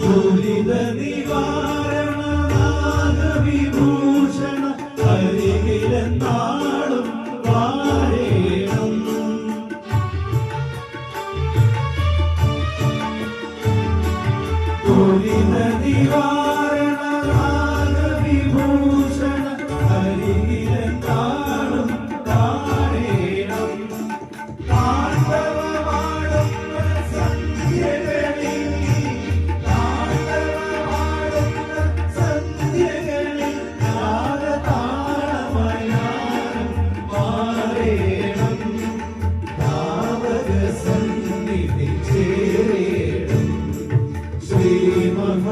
ദുരിത നിവാരണ നാഗവിഭൂഷണ അരികിലെന്നാളും വാഴേണം. ദുരിത നിവാരണ നാഗവിഭൂഷണ അരികിലെന്നാളും വാഴേണം. ശ്രീമംഗള